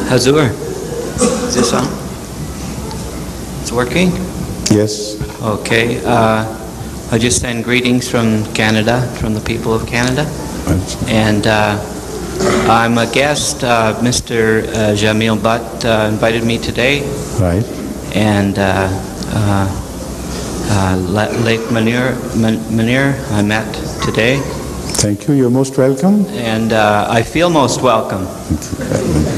Hazur, is this on? It's working? Yes. Okay. I just send greetings from Canada, from the people of Canada. Right. And I'm a guest. Mr. Jamil Butt invited me today. Right. And late Munir I met today. Thank you. You're most welcome. And I feel most welcome.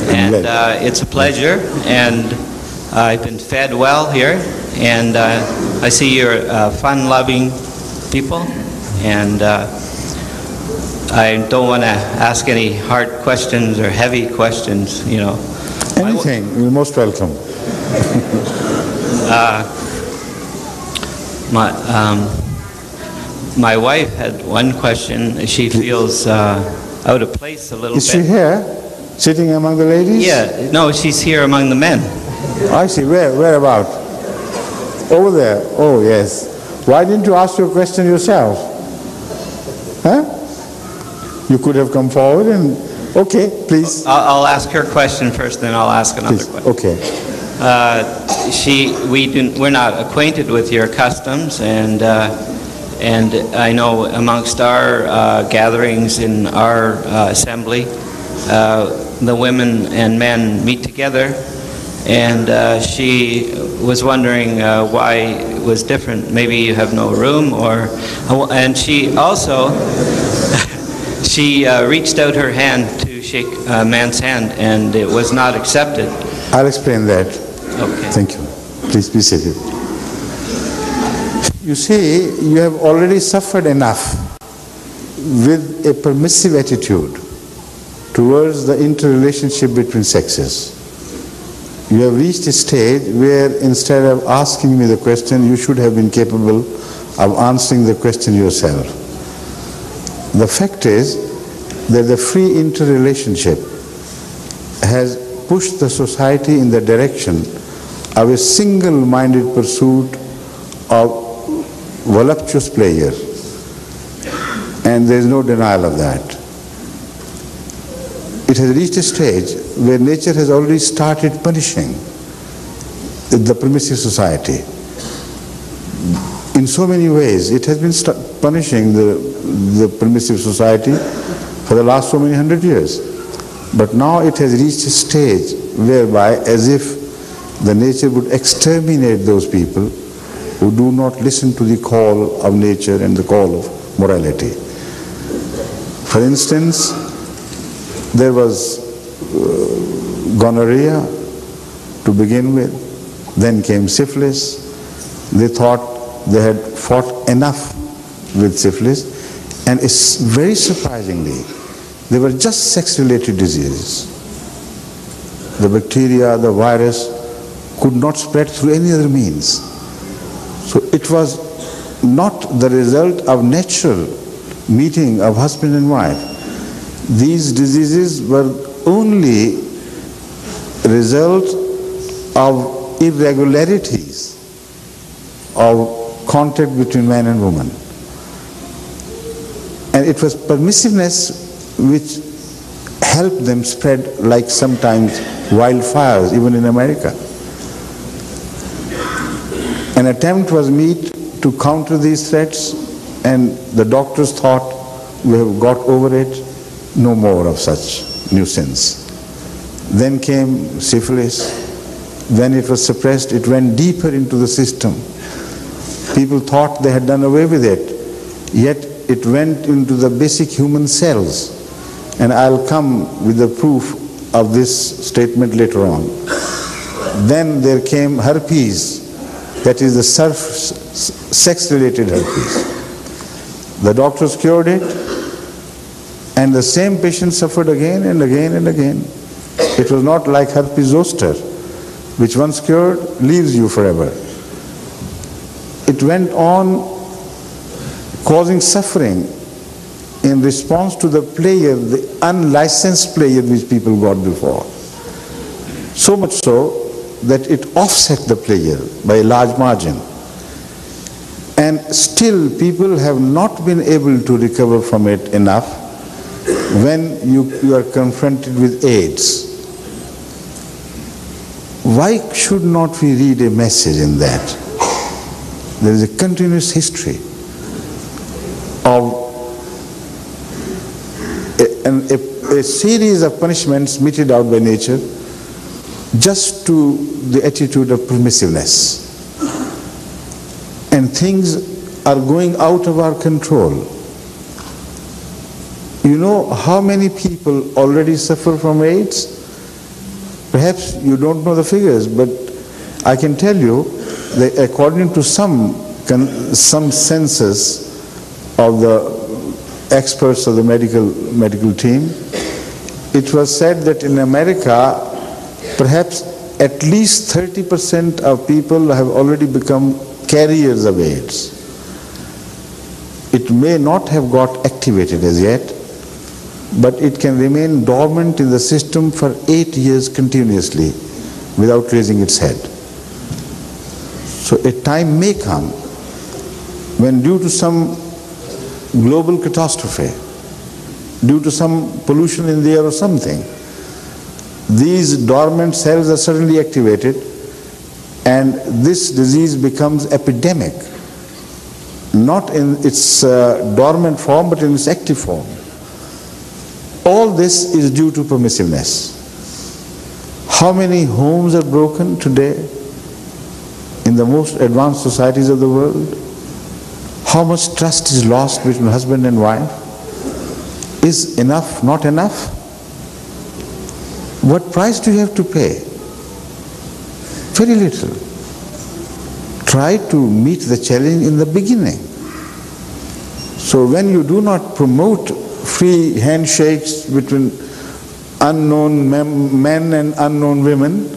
And it's a pleasure. And I've been fed well here. And I see you're fun-loving people. And I don't want to ask any hard questions or heavy questions, you know. Anything. You're most welcome. My wife had one question. She feels out of place a little bit. Is she here, sitting among the ladies? Yeah, no, she's here among the men. I see. Where about? Over there. Oh, yes. Why didn't you ask your question yourself? Huh? You could have come forward and, okay, please. I'll ask her question first, then I'll ask another question. Okay. We're not acquainted with your customs, and I know amongst our gatherings in our assembly, the women and men meet together, and she was wondering why it was different. Maybe you have no room, and she also she reached out her hand to shake a man's hand, and it was not accepted. I'll explain that. Okay. Thank you. Please be seated. You see, you have already suffered enough with a permissive attitude towards the interrelationship between sexes. You have reached a stage where instead of asking me the question, you should have been capable of answering the question yourself. The fact is that the free interrelationship has pushed the society in the direction of a single-minded pursuit of voluptuous pleasure, and there is no denial of that. It has reached a stage where nature has already started punishing the permissive society. In so many ways, it has been punishing the permissive society for the last so many hundred years. But now it has reached a stage whereby, as if the nature would exterminate those people who do not listen to the call of nature and the call of morality. For instance, there was gonorrhea to begin with, then came syphilis. They thought they had fought enough with syphilis, and it's very surprisingly, they were just sex-related diseases. The bacteria, the virus could not spread through any other means. So it was not the result of natural meeting of husband and wife. These diseases were only result of irregularities of contact between man and woman. And it was permissiveness which helped them spread like sometimes wildfires, even in America. An attempt was made to counter these threats, and the doctors thought, we have got over it, no more of such nuisance. Then came syphilis. When it was suppressed, it went deeper into the system. People thought they had done away with it, yet it went into the basic human cells. And I'll come with the proof of this statement later on. Then there came herpes, that is the sex-related herpes. The doctors cured it, and the same patient suffered again and again and again. It was not like herpes zoster, which once cured leaves you forever. It went on causing suffering in response to the pleasure, the unlicensed pleasure which people got before. So much so that it offset the pleasure by a large margin. And still people have not been able to recover from it enough when you are confronted with AIDS. Why should not we read a message in that? There is a continuous history of a series of punishments meted out by nature just to the attitude of permissiveness. And things are going out of our control. You know how many people already suffer from AIDS? Perhaps you don't know the figures, but I can tell you that according to some census of the experts of the medical team, it was said that in America, perhaps at least 30% of people have already become carriers of AIDS. It may not have got activated as yet, but it can remain dormant in the system for 8 years continuously without raising its head. So a time may come when, due to some global catastrophe, due to some pollution in the air or something, these dormant cells are suddenly activated and this disease becomes epidemic, not in its dormant form but in its active form. All this is due to permissiveness. How many homes are broken today in the most advanced societies of the world? How much trust is lost between husband and wife? Is enough not enough? What price do you have to pay? Very little. Try to meet the challenge in the beginning. So when you do not promote free handshakes between unknown men and unknown women,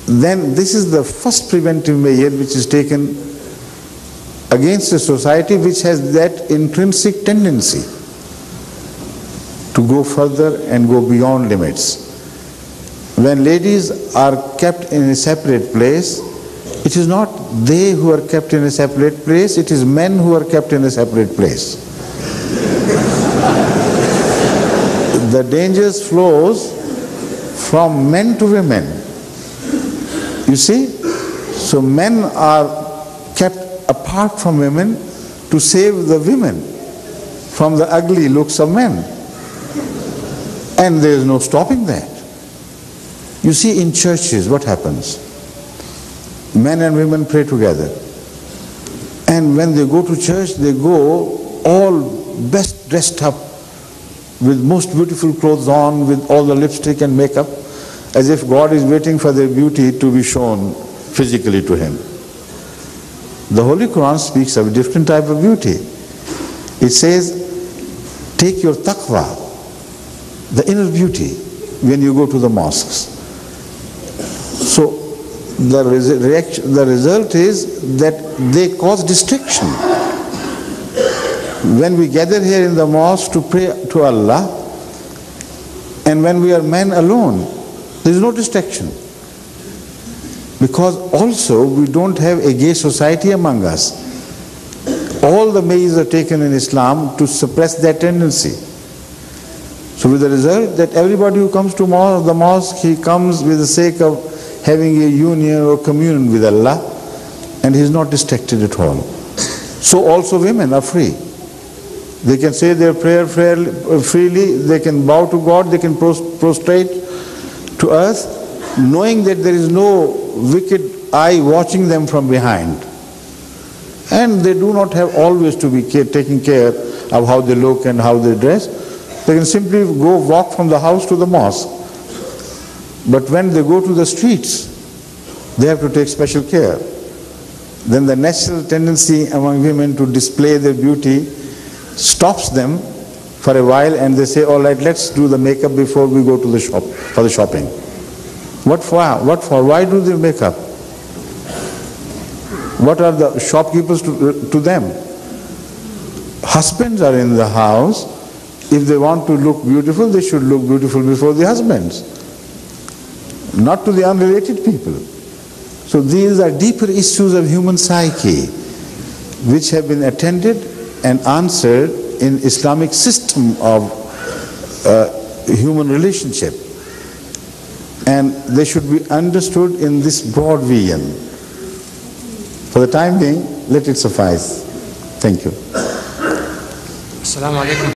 then this is the first preventive measure which is taken against a society which has that intrinsic tendency to go further and go beyond limits. When ladies are kept in a separate place, it is not they who are kept in a separate place, it is men who are kept in a separate place. The dangers flows from men to women. You see? So men are kept apart from women to save the women from the ugly looks of men. And there is no stopping that. You see, in churches, what happens? Men and women pray together. And when they go to church, they go all best dressed up, with most beautiful clothes on, with all the lipstick and makeup, as if God is waiting for their beauty to be shown physically to him. The Holy Quran speaks of a different type of beauty. It says, take your taqwa, the inner beauty, when you go to the mosques. So the result is that they cause distraction. When we gather here in the mosque to pray to Allah, and when we are men alone, there is no distraction. Because also we don't have a gay society among us. All the measures are taken in Islam to suppress that tendency. So with the result that everybody who comes to the mosque, he comes with the sake of having a union or communion with Allah, and he is not distracted at all. So also women are free. They can say their prayer freely, they can bow to God, they can prostrate to earth, knowing that there is no wicked eye watching them from behind. And they do not have always to be taking care of how they look and how they dress. They can simply go walk from the house to the mosque. But when they go to the streets, they have to take special care. Then the natural tendency among women to display their beauty stops them for a while, and they say, all right, let's do the makeup before we go to the shop for the shopping. What for? Why do they make up? What are the shopkeepers to them? Husbands are in the house. If they want to look beautiful, they should look beautiful before the husbands, not to the unrelated people. So these are deeper issues of human psyche which have been attended and answered in Islamic system of human relationship. and they should be understood in this broad vision. For the time being, let it suffice. Thank you. Assalamu alaikum.